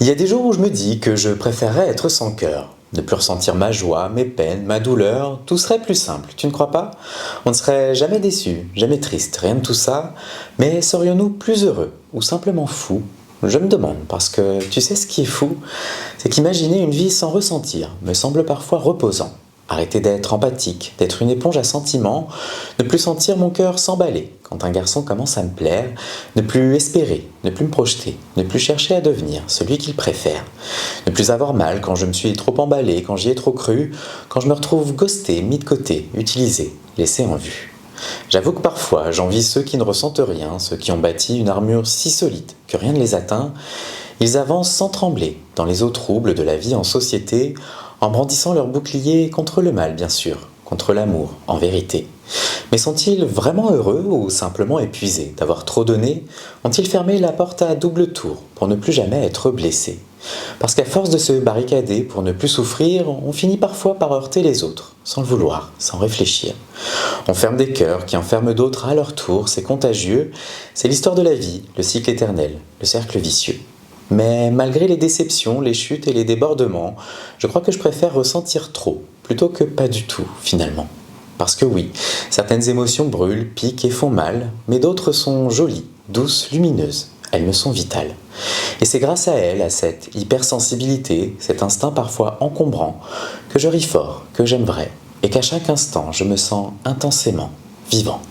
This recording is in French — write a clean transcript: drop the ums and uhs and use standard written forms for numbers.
Il y a des jours où je me dis que je préférerais être sans cœur, ne plus ressentir ma joie, mes peines, ma douleur, tout serait plus simple, tu ne crois pas? On ne serait jamais déçu, jamais triste, rien de tout ça, mais serions-nous plus heureux ou simplement fous? Je me demande, parce que tu sais ce qui est fou, c'est qu'imaginer une vie sans ressentir me semble parfois reposant. Arrêter d'être empathique, d'être une éponge à sentiments, ne plus sentir mon cœur s'emballer quand un garçon commence à me plaire, ne plus espérer, ne plus me projeter, ne plus chercher à devenir celui qu'il préfère, ne plus avoir mal quand je me suis trop emballé, quand j'y ai trop cru, quand je me retrouve ghosté, mis de côté, utilisé, laissé en vue. J'avoue que parfois j'envie ceux qui ne ressentent rien, ceux qui ont bâti une armure si solide que rien ne les atteint. Ils avancent sans trembler dans les eaux troubles de la vie en société, en brandissant leur bouclier contre le mal, bien sûr, contre l'amour, en vérité. Mais sont-ils vraiment heureux ou simplement épuisés d'avoir trop donné? Ont-ils fermé la porte à double tour pour ne plus jamais être blessés? Parce qu'à force de se barricader pour ne plus souffrir, on finit parfois par heurter les autres, sans le vouloir, sans réfléchir. On ferme des cœurs qui enferment d'autres à leur tour, c'est contagieux, c'est l'histoire de la vie, le cycle éternel, le cercle vicieux. Mais malgré les déceptions, les chutes et les débordements, je crois que je préfère ressentir trop, plutôt que pas du tout, finalement. Parce que oui, certaines émotions brûlent, piquent et font mal, mais d'autres sont jolies, douces, lumineuses. Elles me sont vitales. Et c'est grâce à elles, à cette hypersensibilité, cet instinct parfois encombrant, que je ris fort, que j'aime vrai, et qu'à chaque instant je me sens intensément vivant.